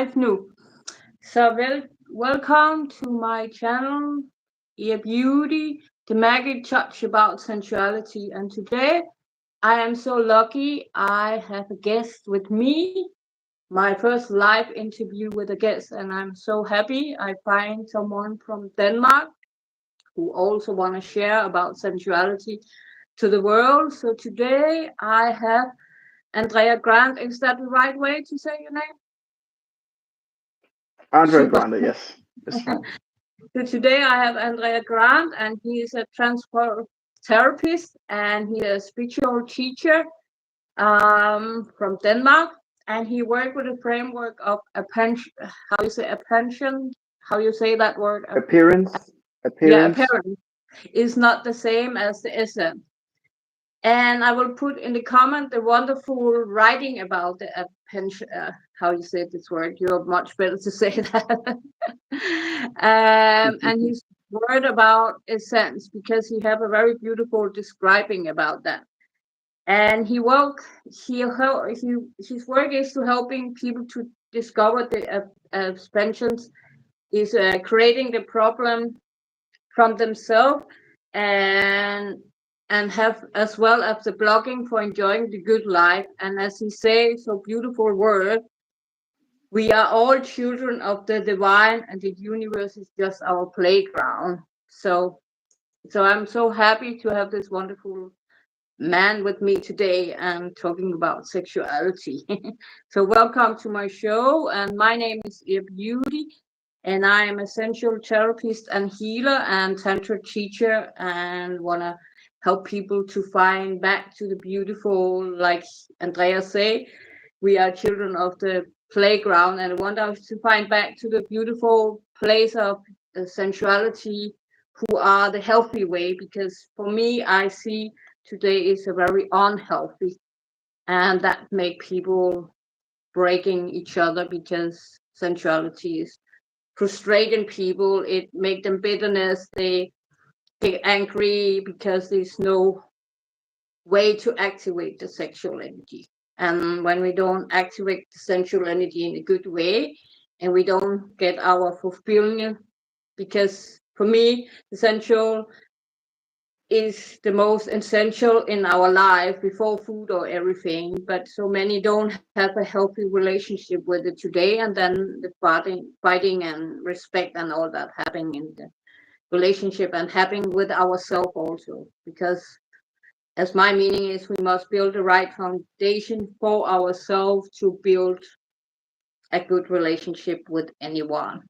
nu. Så welcome to my channel, Eabeauti, the magic touch about sensuality. And today I am so lucky I have a guest with me, my first live interview with a guest, and I'm so happy I find someone from Denmark who also want to share about sensuality to the world. So today I have Andrea Grande. Is that the right way to say your name? André Super. Grande, yes, it's fine. So today I have André Grande, and he is a transfer therapist and he is a spiritual teacher from Denmark. And he worked with a framework of a pension. How you say a pension? How you say that word? Appearance, Yeah, appearance. apparently is not the same as the essence. And I will put in the comment the wonderful writing about the pension. How you say this word? You're much better to say that. And his word about essence, because he have a very beautiful describing about that. And his work is to helping people to discover the pensions, is creating the problem from themselves, and have as well as the blogging for enjoying the good life. And as he says, so beautiful word, we are all children of the divine, and the universe is just our playground. So I'm so happy to have this wonderful man with me today and talking about sexuality. So welcome to my show, and my name is Eabeauti, and I am a sensual therapist and healer and tantra teacher, and want to help people to find back to the beautiful, like Andrea say, we are children of the playground, and want us to find back to the beautiful place of sensuality, who are the healthy way. Because for me, I see today is a very unhealthy, and that make people breaking each other, because sensuality is frustrating people. It make them bitterness. They get angry because there's no way to activate the sexual energy. And when we don't activate the sensual energy in a good way, and we don't get our fulfillment, because for me, the sensual is the most essential in our life before food or everything. But so many don't have a healthy relationship with it today, and then the fighting and respect and all that happening in the relationship, and happening with ourselves also. Because as my meaning is, we must build the right foundation for ourselves to build a good relationship with anyone,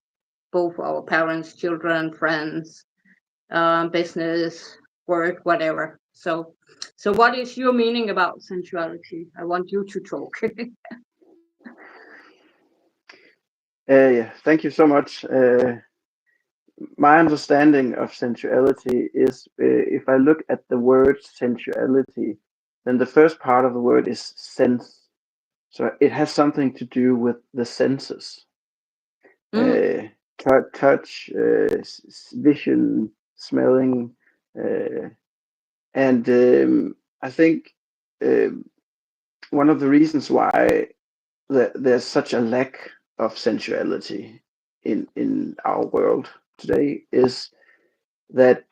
both our parents, children, friends, business, work, whatever. So what is your meaning about sensuality? I want you to talk. Yeah, thank you so much. My understanding of sensuality is, if I look at the word sensuality, then the first part of the word is sense. So it has something to do with the senses, Mm, touch, vision, smelling, uh, and I think um one of the reasons why there's such a lack of sensuality in our world today is that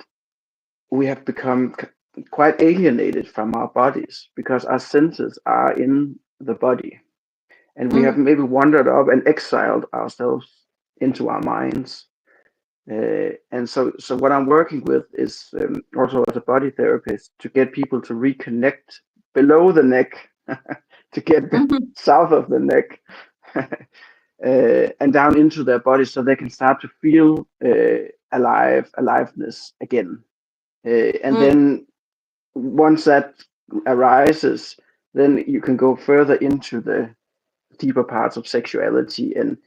we have become quite alienated from our bodies because our senses are in the body, and we have mm, maybe wandered up and exiled ourselves into our minds. And so what I'm working with is, also as a body therapist, to get people to reconnect below the neck, to get mm, south of the neck, and down into their body, so they can start to feel aliveness again. And mm, then once that arises, then you can go further into the deeper parts of sexuality and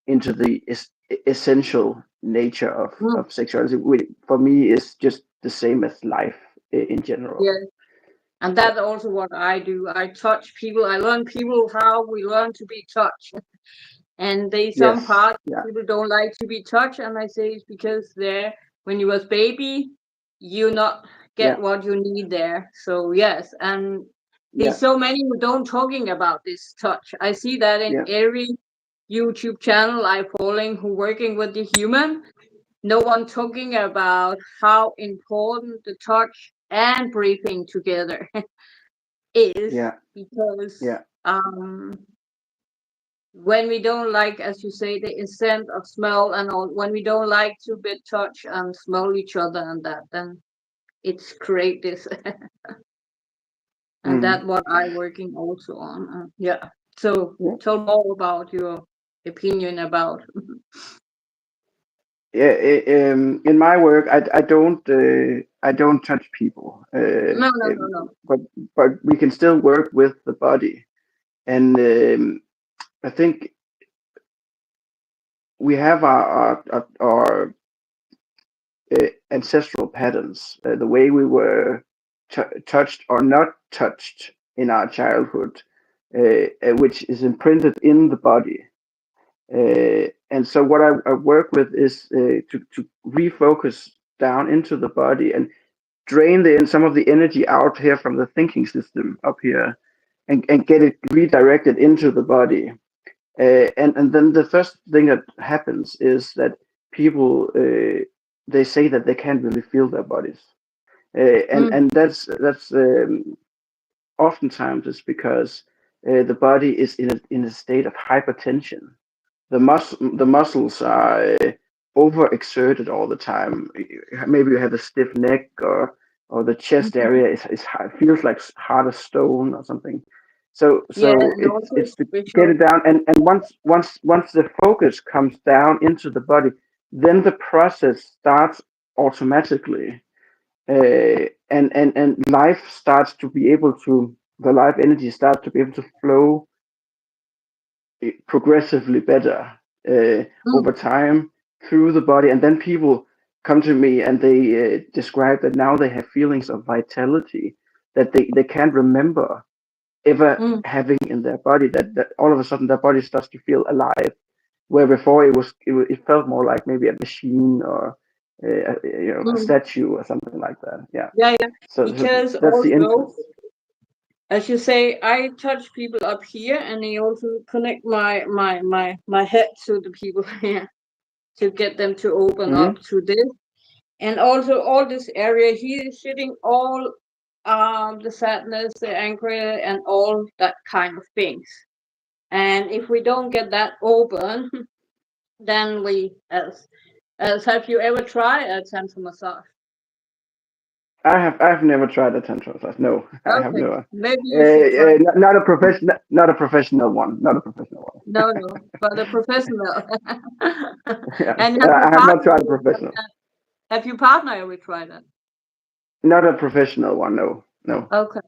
into the essential nature mm. of sexuality, which for me is just the same as life in general. Yeah. And that's also what I do. I touch people. I learn people how we learn to be touched. And they some Yes, parts yeah, people don't like to be touched, and I say it's because there, when you was baby, you not yeah, get what you need there. So yes, and yeah, there's so many who don't talking about this touch. I see that in yeah, every YouTube channel I following who working with the human, no one talking about how important the touch and breathing together is, Yeah. because Yeah. when we don't like, as you say, the scent of smell and all, when we don't like to be touch and smell each other and that, then it's create this. And Mm. that's what I working also on. Yeah. So Yeah. tell more about your opinion about. Yeah. In my work, I don't touch people. No, no, no, no. But we can still work with the body, and I think we have our ancestral patterns, the way we were touched or not touched in our childhood, which is imprinted in the body. And so what I work with is to refocus down into the body and drain some of the energy out here from the thinking system up here, and get it redirected into the body. And then the first thing that happens is that people they say that they can't really feel their bodies, Mm, and that's oftentimes it's because the body is in a state of hypertension. The muscles are overexerted all the time. Maybe you have a stiff neck, or the chest mhm. area is feels like hard as stone or something. So Yeah, so and also it's to get spiritual. it down, and once the focus comes down into the body, then the process starts automatically, and life starts to be able to the life energy starts to be able to flow progressively better over Mm, time through the body. And then people come to me and they describe that now they have feelings of vitality that they can't remember ever mm, having in their body, that all of a sudden their body starts to feel alive, where before it felt more like maybe a machine, or a mm. statue or something like that. Yeah. Yeah, yeah. So Because that's the also, influence. as you say, I touch people up here, and I also connect my head to the people here to get them to open Hmm. up to this. And also all this area here is sitting all the sadness, the anger, and all that kind of things. And if we don't get that open, then we as have you ever tried a tantra massage? I've never tried a tantra massage. No, I have Okay, never. maybe you should try. Not a professional one. Not a professional one. No, no, but a professional. Yes, And have you I have not partner tried a ever tried professional. that? Have you partner ever tried that? Not a professional one. No, no. Okay,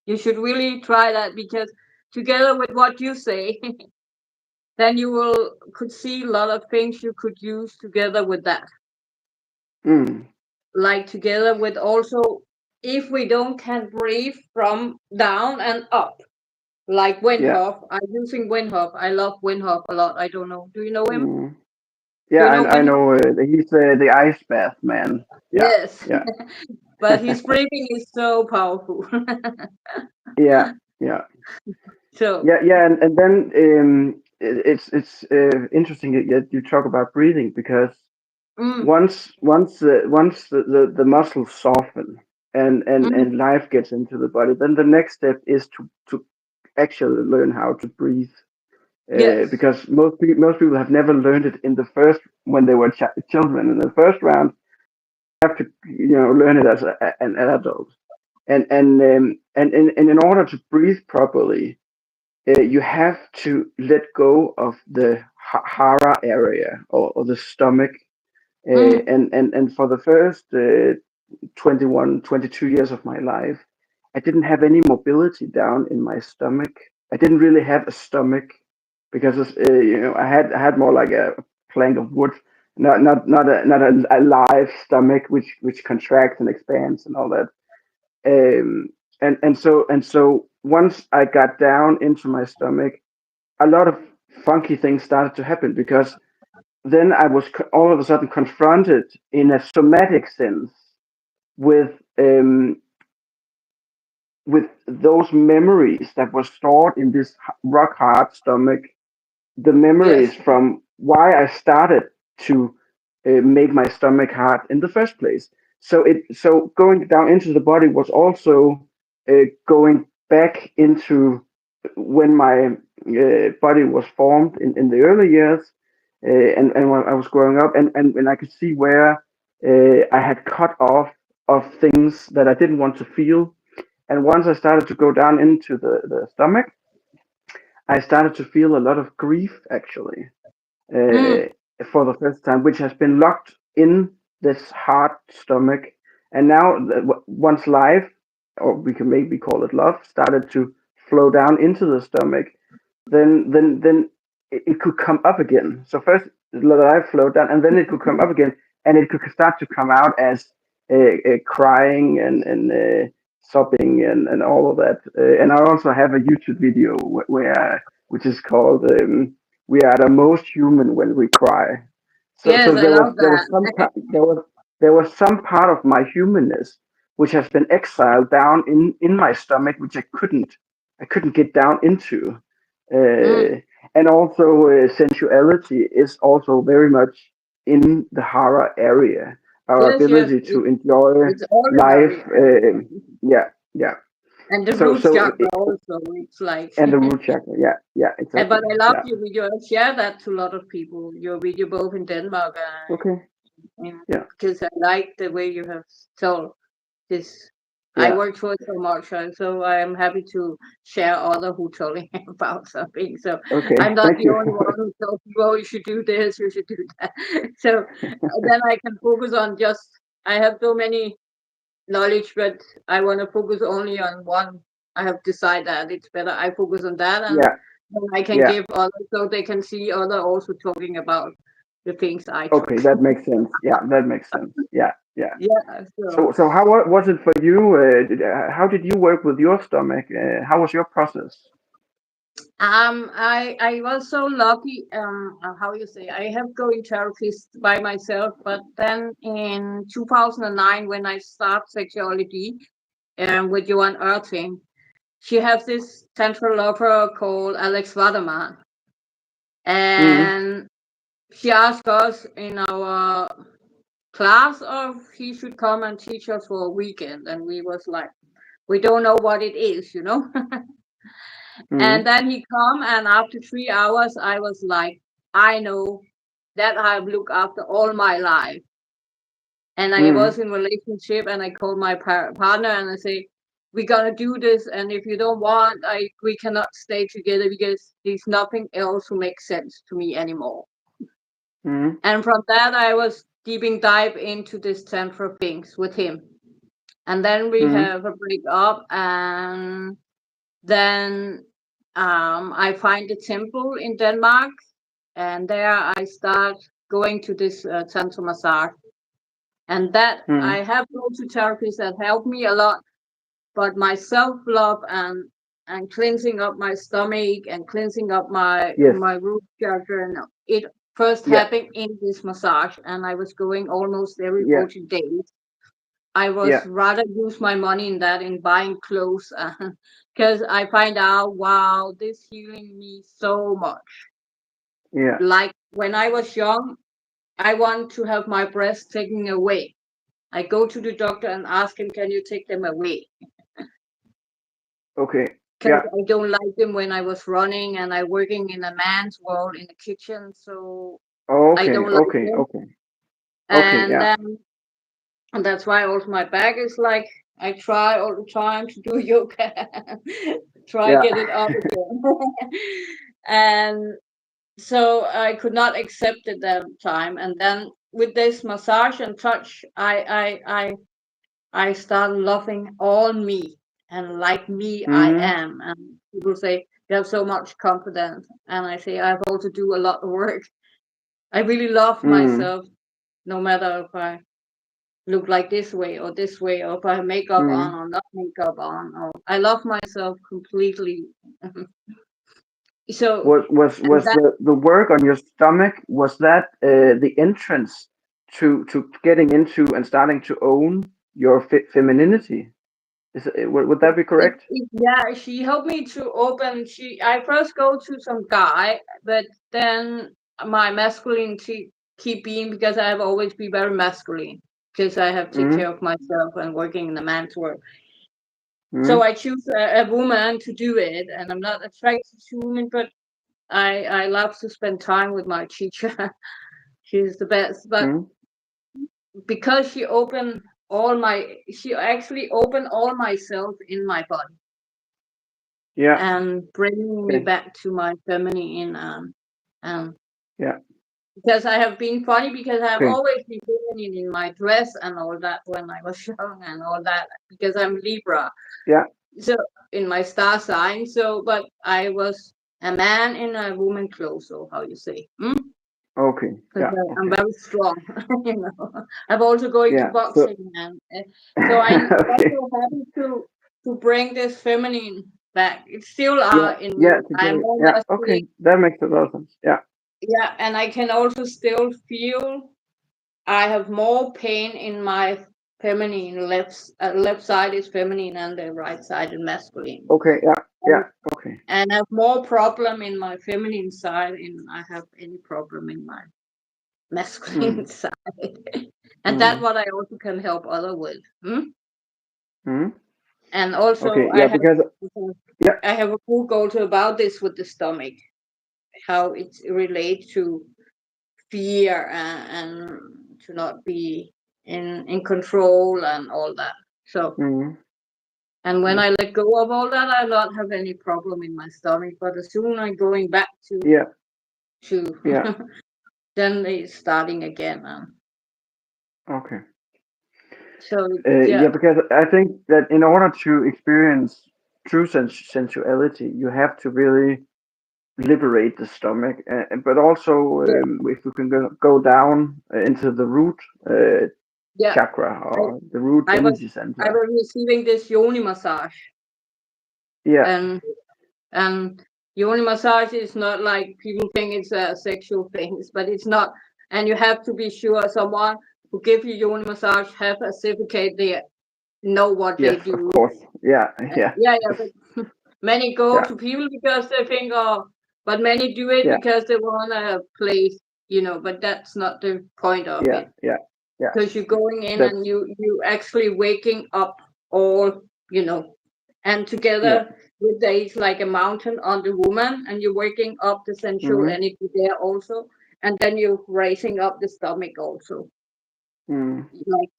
you should really try that, because together with what you say, then you will could see a lot of things you could use together with that. Mm, Like together with also, if we don't can breathe from down and up, like yeah. Windhoff. I'm using Windhoff. I love Windhoff a lot. I don't know. Do you know him? Mm, Do yeah, you know I Windhoff? know. He's the ice bath man. Yeah, Yes. yeah, But his breathing is so powerful. yeah, yeah, So, yeah. And then it's interesting that you talk about breathing, because mm, once the muscles soften, mm, and life gets into the body, then the next step is to actually learn how to breathe, yes. because most people have never learned it in the first when they were children. In the first round, have to learn it as an adult, and in order to breathe properly, you have to let go of the hara area, or the stomach, Mm, and for the first 21, 22 years of my life, I didn't have any mobility down in my stomach. I didn't really have a stomach, because I had more like a plank of wood, not a live stomach, which contracts and expands and all that. Um, and so once I got down into my stomach, a lot of funky things started to happen, because then I was all of a sudden confronted in a somatic sense with um, with those memories that were stored in this rock hard stomach, the Yes. memories from why I started to make my stomach hard in the first place. So going down into the body was also going back into when my body was formed in the early years, and when I was growing up, and when I could see where I had cut off of things that I didn't want to feel. And once I started to go down into the stomach, I started to feel a lot of grief actually, Mm. uh, for the first time, which has been locked in this hard stomach. And now, once life, or we can maybe call it love, started to flow down into the stomach, then it could come up again. So first the life flowed down, and then it could come up again, and it could start to come out as crying and sobbing and all of that. And I also have a YouTube video where which is called "We Are the Most Human When We Cry." So Yes, I love there was that. there was some part of my humanness which has been exiled down in my stomach, which I couldn't get down into. Mm. And also, sensuality is also very much in the hara area. Our Yes, yes. ability to enjoy It's all in our life. area. Yeah, yeah. And the So, root so, chakra also. It's like, and the root chakra. Yeah, yeah, but exactly. I love Yeah. your video. I share that to a lot of people. Your video both in Denmark Okay. and Yeah, because I like the way you have told this. I yeah. worked for it so much, so I am happy to share other who telling about something. So I'm Okay. not Thank the you. only one who tells people, oh, you should do this, you should do that. So then I can focus on just, I have so many knowledge, but I want to focus only on one. I have decided that it's better I focus on that, and Yeah, then I can yeah. give others so they can see other also talking about the things I Okay, talk. that makes sense. Yeah, that makes sense. Yeah, yeah. Yeah, so So how was it for you? How did you work with your stomach? How was your process? I was so lucky. How you say? I have going therapist by myself, but then in 2009 when I start sexuality, with Johan Erting, she has this tantra lover called Alex Waterman, Mm, and she asked us in our class if he should come and teach us for a weekend, and we was like, we don't know what it is, you know. And mm, then he come, and after 3 hours, I was like, I know that I've looked after all my life. And I mm, was in relationship, and I called my partner and I say, we're gonna do this, and if you don't want, we cannot stay together because there's nothing else who makes sense to me anymore. mm, And from that, I was deeping dive into this tantra things with him. And then we mm, have a break up, and then I find a temple in Denmark, and there I start going to this tantra massage. And that I mm. have go to therapists that help me a lot, but my self love and cleansing up my stomach and cleansing up Yes. my root chakra, and it first Yeah. happened in this massage, and I was going almost every Yeah. 40 days. I Yeah. was rather use my money in that in buying clothes because I find out, wow, this healing me so much. Yeah. Like when I was young, I want to have my breasts taken away. I go to the doctor and ask him, can you take them away? Okay. Because Yeah. I don't like them when I was running and I working in a man's world in the kitchen, so I Okay. don't like Okay. them. Okay. Okay. And Yeah. then and that's why also my back is like I try all the time to do yoga, try Yeah. get it up again, and so I could not accept it that time. And then with this massage and touch, I start loving all me and like me I Mm, am. And people say you have so much confidence, and I say I have also do a lot of work. I really love mm, myself, no matter if I look like this way, or if I have makeup on mm. or not makeup on. Or I love myself completely. So and Was that the work on your stomach, was that the entrance to getting into and starting to own your femininity? Would that be correct? Yeah, she helped me to open. I first go to some guy, but then my masculinity keep being, because I have always been very masculine, because I have take Mm-hmm. care of myself and working in the man's world. So Mm-hmm. I choose a woman to do it, and I'm not attracted to women, but I love to spend time with my teacher. She's the best. But Mm-hmm. because she actually opened all myself in my body Yeah. and bringing me Okay. back to my feminine. Um, Yeah. because I have been funny, because I have Okay. always been feminine in my dress and all that when I was young and all that, because I'm Libra. Yeah. So in my star sign, but I was a man in a woman clothes, or how you say. Okay. Because Yeah. I'm Okay. very strong, you know. I'm also going to Yeah. So boxing, and so I'm okay. also happy to bring this feminine back. It still Yeah. are in me. Yeah. I'm Today. more Yeah. masculine, Okay. That makes a lot of sense. Yeah. yeah, and I can also still feel I have more pain in my feminine left side is feminine, and the right side is masculine. Okay. Yeah. Yeah. And, Okay. and I have more problem in my feminine side, and I have any problem in my masculine Mm. side. And that's Mm. what I also can help other with. Mm. And also Okay. Yeah. Because yeah. I have a book also about this with the stomach, how it relates to fear, and to not be in control and all that. So, Mm. and when Yes. I let go of all that, I not have any problem in my stomach. But as soon as I'm going back Yeah. to Yeah. then it's starting again. Okay. So Yeah, yeah, because I think that in order to experience true sensuality, you have to really liberate the stomach. But also, yeah, if we can go down into the root uh, yeah. chakra I, or the root I was energy I center. was receiving this yoni massage, Yeah. and and yoni massage is not like people think it's a sexual thing, but it's not. And you have to be sure someone who give you yoni massage have a certificate. They know what they Yes, of do. course. Yeah. Yeah. Yeah, yeah. But many go Yeah. to people because they think, oh, but many do it Yeah. because they want a place, But that's not the point of Yeah. it, Yeah. Yeah. because you're going in and That's you actually waking up all, and yeah. together with it's like a mountain on the woman, and you're waking up the sensual Mm-hmm. energy there also, and then you're raising up the stomach also, Mm-hmm. like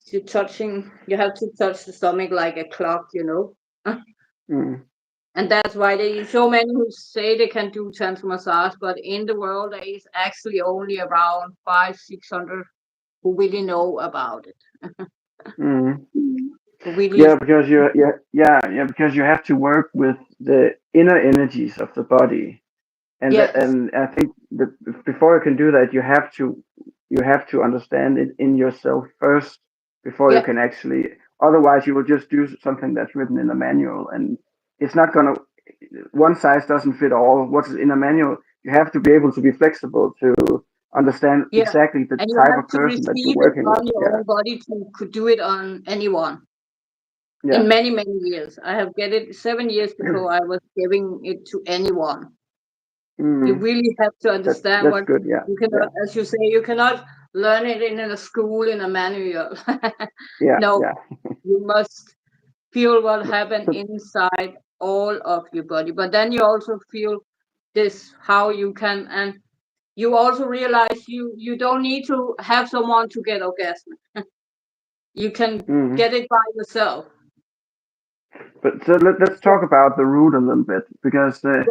you have to touch the stomach like a clock. Mm-hmm. And that's why there so many who say they can do tantra massage, but in the world there is actually only around 500-600 who really know about it. Mm-hmm. Who really, Yeah, because because you have to work with the inner energies of the body, yes, and I think that before you can do that, you have to understand it in yourself first before you yeah, can actually. Otherwise, you will just do something that's written in a manual, and it's not gonna. One size doesn't fit all. What's in a manual? You have to be able to be flexible to understand yeah. exactly the And you type have of to person that you're receive it working with. on your Yeah, own body to could do it on anyone. yeah. In many, many years. I have get it 7 years before I was giving it to anyone. You Mm, really have to understand that's what good. Yeah, you cannot, yeah, as you say, you cannot learn it in a school in a manual. yeah, No, yeah. you must feel what happened So, inside all of your body. But then you also feel this how you can, and you also realize you don't need to have someone to get orgasm. You can mm. get it by yourself. But so let's Yeah, talk about the root a little bit because yeah,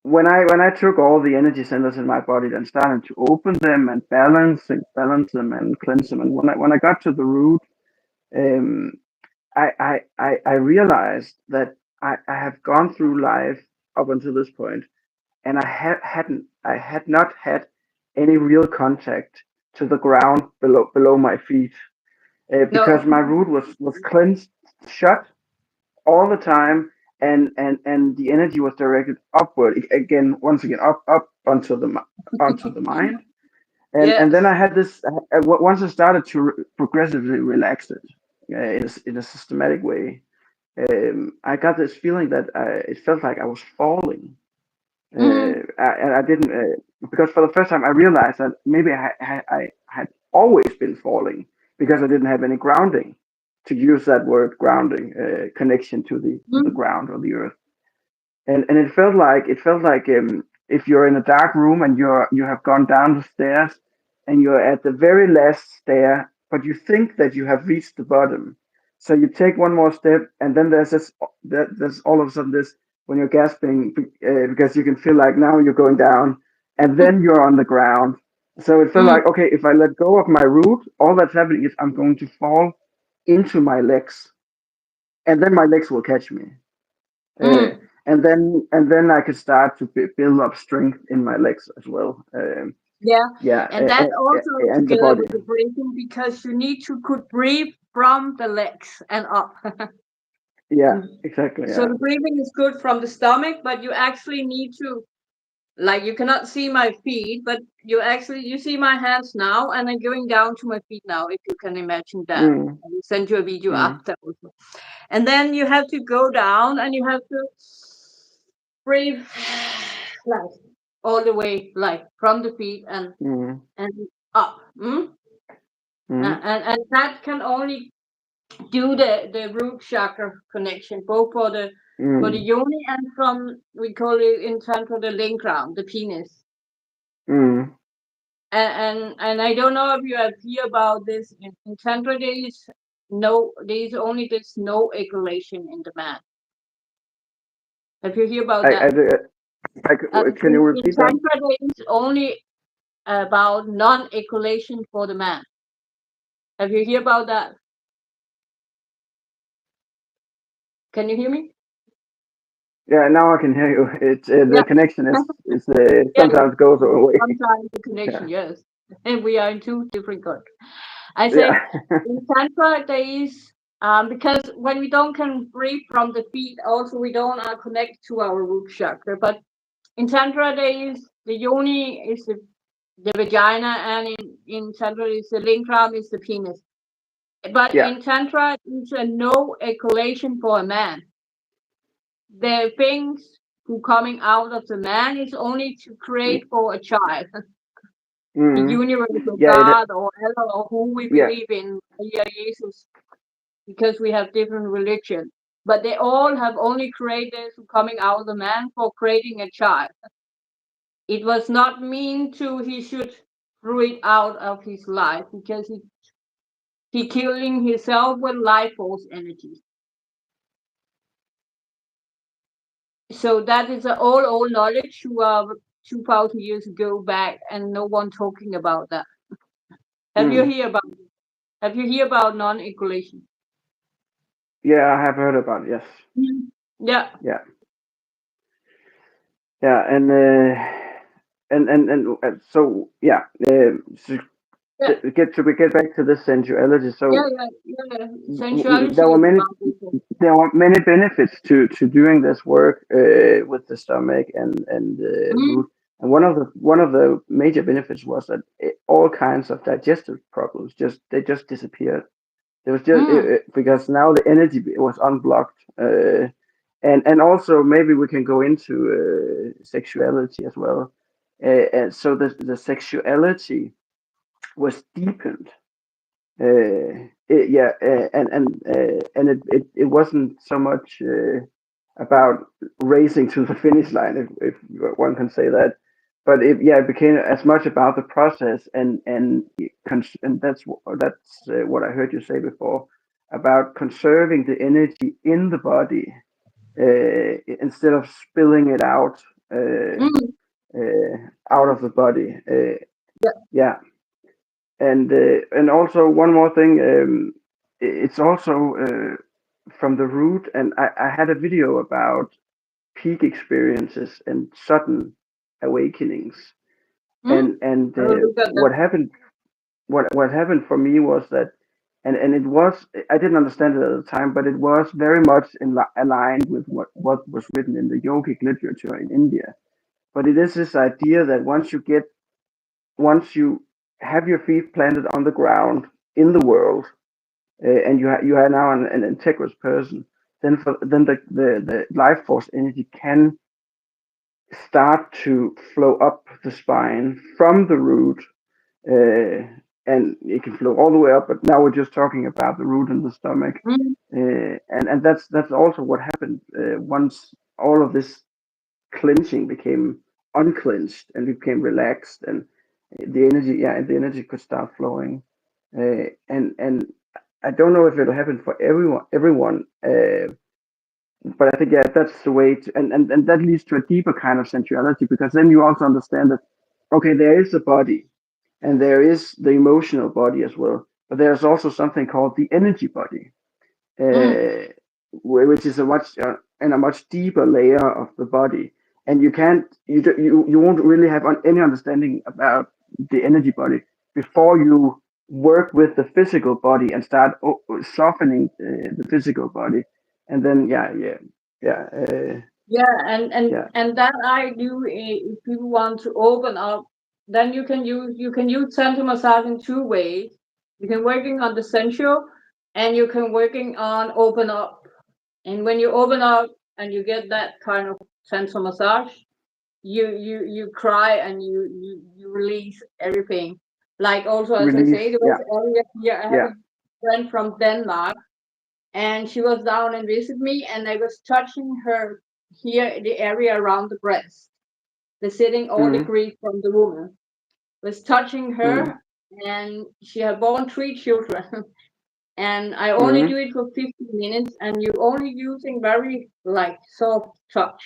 when I took all the energy centers in my body and started to open them and balance them and cleanse them, and when I got to the root, um, I realized that I have gone through life up until this point, and I had not had any real contact to the ground below my feet no, because my root was cleansed shut all the time, and the energy was directed upward again, once again, up onto the mind, and then yes, I had this once I started to progressively relax it in a systematic way. I got this feeling that it felt like I was falling. Mm-hmm. And I didn't, because for the first time I realized that maybe I had always been falling because I didn't have any grounding, to use that word grounding, connection to the ground or the earth. And it felt like if you're in a dark room and you have gone down the stairs and you're at the very last stair, but you think that you have reached the bottom. So you take one more step, and then there's all of a sudden this, when you're gasping, because you can feel like now you're going down, and then you're on the ground. So it felt Mm-hmm. like, okay, if I let go of my root, all that's happening is I'm going to fall into my legs, and then my legs will catch me. Uh, Mm-hmm. and then I could start to build up strength in my legs as well. Yeah, Yeah, and that also and the together body. with the breathing, because you need to could breathe from the legs and up. Yeah, Mm. exactly. So Yeah. the breathing is good from the stomach, but you actually need to, like, you cannot see my feet, but you see my hands now, and I'm going down to my feet now, if you can imagine that. Mm, I will send you a video mm, after also. And then you have to go down and you have to breathe like all the way, like from the feet mm, and up. Mm? mm, And that can only do the root chakra connection, both for the mm, yoni and from, we call it in tantra, the lingam, the penis. mm. And I don't know if you have heard about this in tantra. There is only this no ejaculation in the man. Have you heard about I, I, that? can you In repeat that? tantra, there is only about non-ejaculation for the man. Have you heard about that? Can you hear me? Yeah, now I can hear you. It's Yeah, the connection is yeah. sometimes goes away. Sometimes the Yeah, connection, yes. And we are in two different countries. I say yeah, in Tantra there is because when we don't can breathe from the feet, also we don't connect to our root chakra. But in Tantra there is the yoni is the vagina, and in Tantra is the lingam is the penis. But yeah. in Tantra it's a no ejaculation for a man. The things who coming out of the man is only to create for a child. The Mm, universal yeah, God or Allah or who we yeah. believe in, yeah, Jesus, because we have different religions. But they all have only created coming out of the man for creating a child. It was not mean to he should throw it out of his life because he killing himself with life force energy. So that is a old knowledge who are 2,000 years ago back, and no one talking about that. Have you Mm. hear about Have you hear about non-ejaculation? Yeah, I have heard about it, yes. Mhm. Yeah, Yeah, yeah, so yeah, so yeah, we get back to the sensuality. yeah, So yeah, yeah. Sensuality there were is many about this. benefits to doing this work with the stomach and the Mm, root. And one of the major benefits was that all kinds of digestive problems just disappeared. There was just mm, because now the energy was unblocked. And also maybe we can go into sexuality as well. And so the sexuality was deepened. Yeah, and it wasn't so much about racing to the finish line, if one can say that, but it became as much about the process and that's what I heard you say before about conserving the energy in the body instead of spilling it mm. out of the body. Yeah. Yeah, and also one more thing, it's also from the root, and I had a video about peak experiences and sudden awakenings, Mm. and I will look at that. what happened for me was that, and it was, I didn't understand it at the time, but it was very much aligned with what was written in the yogic literature in India. But it is this idea that once you have your feet planted on the ground in the world, and you are now an integrous person, then the life force energy can start to flow up the spine from the root, uh, and it can flow all the way up. But now we're just talking about the root and the stomach, Mm, and that's also what happened once all of this clenching became unclenched and became relaxed, and the energy could start flowing, and I don't know if it'll happen for everyone. But I think, yeah, that's the way to, and that leads to a deeper kind of sensuality, because then you also understand that, okay, there is a body and there is the emotional body as well, but there's also something called the energy body, mm, uh, which is a much and a much deeper layer of the body, and you can't you won't really have any understanding about the energy body before you work with the physical body and start softening the physical body, and then yeah yeah, and and yeah and that I do. If people want to open up, then you can use tantra massage in two ways. You can working on the sensual, and you can working on open up. And when you open up and you get that kind of tantra massage, you cry and you release everything. Like also, as I release say, there was yeah earlier here I have yeah a friend from Denmark, and she was down and visit me, and I was touching her here, the area around the breast, the sitting all mm, degrees from the woman. Was touching mm, her, and she had born three children. And I only mm, do it for 15 minutes, and you're only using very like soft touch.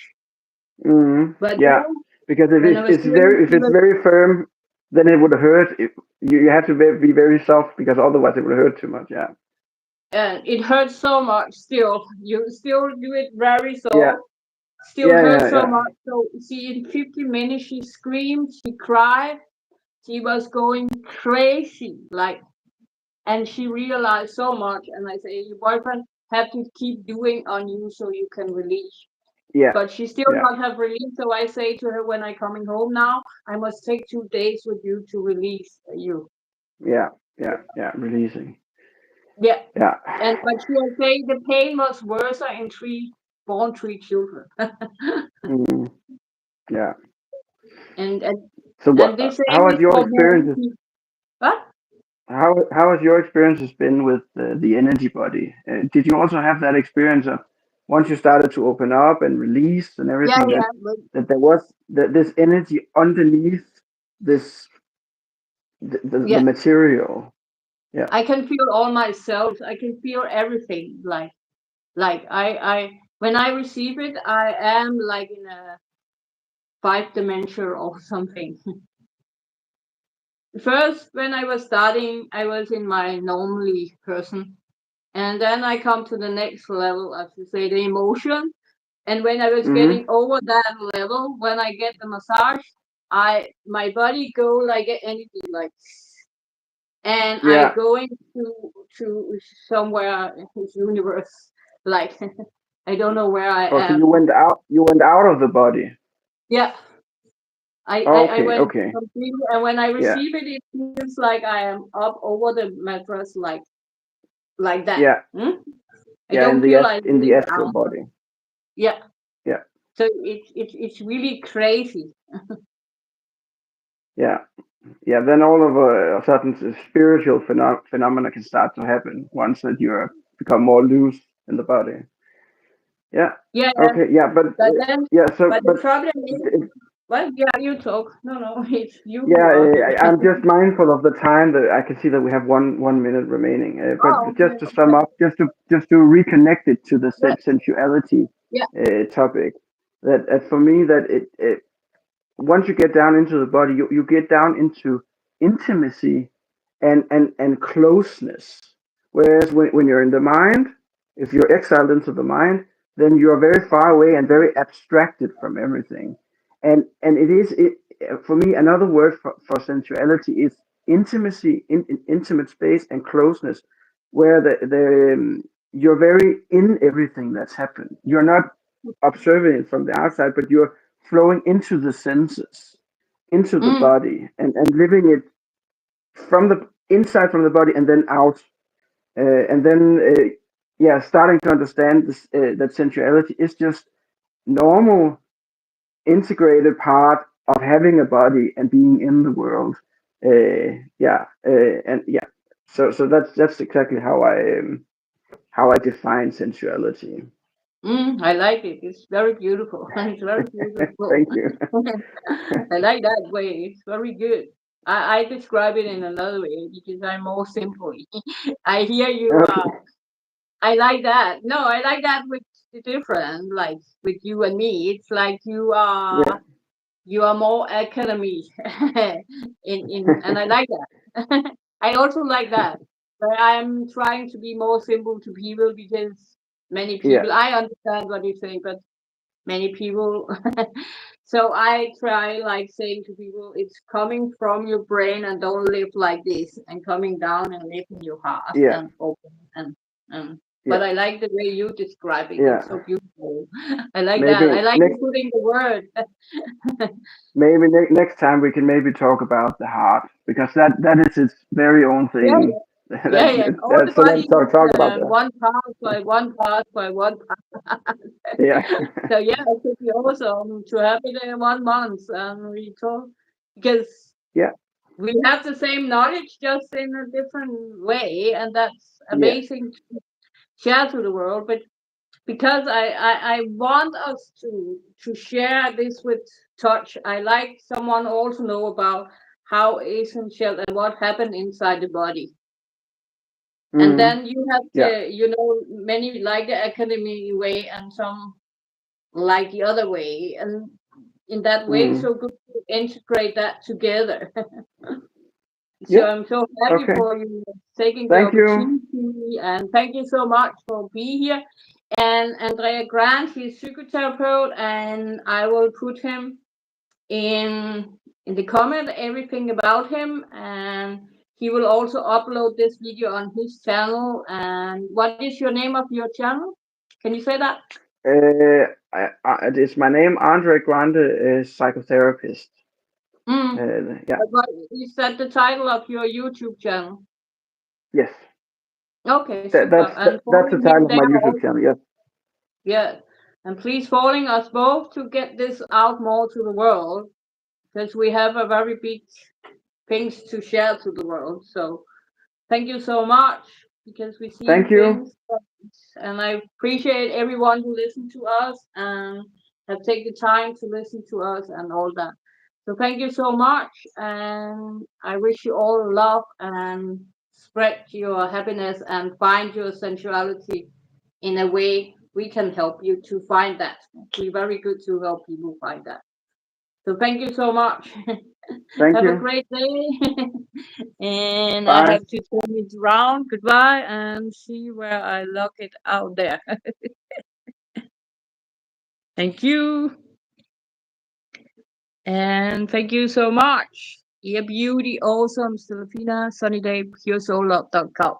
But yeah, then because when I was doing, if it's very firm, then it would hurt. You have to be very soft, because otherwise it would hurt too much. Yeah. it hurts so much. Still, you still do it very Yeah, soft. Still yeah, hurts yeah, so yeah, much. So see, in 15 minutes, she screamed, she cried, she was going crazy, like, and she realized so much. And I say, your boyfriend have to keep doing on you so you can release. yeah, But she still yeah, not have released. So I say to her, when I coming home now, I must take 2 days with you to release you. yeah, yeah, yeah. Releasing. Yeah. Yeah. And but she will say the pain was worse in three children. Mm, yeah. and and So and what? they say How has it your for many experiences? people. What? How has your experiences been with the energy body? Did you also have that experience of, once you started to open up and release and Yeah, everything, yeah, but that there was this energy underneath this the yeah. material? Yeah. I can feel all myself. I can feel everything. Like I when I receive it, I am like in a five dimension or something. First, when I was starting, I was in my normally person, and then I come to the next level, as you say, the emotion. And when I was Hmm. getting over that level, when I get the massage, I my body go like energy, like, and I Yeah. going to somewhere in this universe, like I don't know where I Oh, so am. you went out of the body. Yeah, I Okay, went okay. completely, and when I Yeah. receive it, it feels like I am up over the mattress, like that. Yeah. Hmm? I Yeah, don't feel like in the laying astral down. body. Yeah, Yeah. so it's really crazy. Yeah. Yeah, then all of a sudden spiritual phenomena can start to happen once that you become more loose in the body. Yeah. Yeah, Okay. Yeah, but but then, yeah. So, but the but problem is, well, yeah, you talk. No, it's you yeah, who asked it. I'm just mindful of the time, that I can see that we have one minute remaining. Oh, But okay, just to sum okay. up, just to reconnect it to the Yeah, sensuality yeah. topic, that for me, that it once you get down into the body, you get down into intimacy and closeness. Whereas when you're in the mind, if you're exiled into the mind, then you are very far away and very abstracted from everything. And for me, another word for sensuality is intimacy, in intimate space and closeness, where you're very in everything that's happened. You're not observing it from the outside, but you're flowing into the senses, into the Mm, body, and living it from the inside, from the body, and then out. And then yeah, starting to understand this, that sensuality is just normal, integrated part of having a body and being in the world. Yeah, and yeah, so that's exactly how I define sensuality. I like it. It's very beautiful. It's very beautiful. Thank you. I like that way. It's very good. I describe it in another way because I'm more simple. I hear you. Okay. I like that. No, I like that with the different, like with you and me. It's like Yeah. you are more academy and I like that. I also like that. But I'm trying to be more simple to people because many Yeah. people I understand what you say, but many people so I try like saying to people it's coming from your brain and don't live like this and coming down and live in your heart Yeah. and open and but Yeah. I like the way you describing it so Yeah. beautiful. I like Maybe that. I like you next putting the word. maybe next time we can maybe talk about the heart, because that is its very own Yeah, thing. yeah, yeah. All the So let's body is talk about that. one part by one part by one part. Yeah. So yeah, it could be awesome to have it in 1 month and we talk because Yeah. we have the same knowledge just in a different way, and that's Yeah. amazing to share to the world. But because I want us to share this with touch, I like someone also know about how essential and what happened inside the body. And Mm. then you have Yeah. the, many like the academy way and some like the other way. And in that way, Mm. so good to integrate that together. So Yeah. I'm so happy Okay. for you taking the Thank you. opportunity and thank you so much for being here. And André Grande, he's psychotherapist, and I will put him in the comment everything about him, and he will also upload this video on his channel. And what is your name of your channel? Can you say that? It's my name, André Grande, is psychotherapist. Mm. Yeah. What is that the title of your YouTube channel? Yes. Okay, super. And That's the following him title of my there YouTube also. channel. Yes. Yeah. And please following us both to get this out more to the world because we have a very big things to share to the world. So thank you so much because we see Thank you. things and I appreciate everyone who listened to us and have taken the time to listen to us and all that. So thank you so much and I wish you all love and spread your happiness and find your sensuality in a way we can help you to find that. We're very good to help people find that. So thank you so much. Thank Have a you. great day. And I Bye. have to turn it around. Goodbye and see where I lock it out there. Thank you. And thank you so much. Eabeauti, awesome, Silvina, sunnyday, puresoul.com.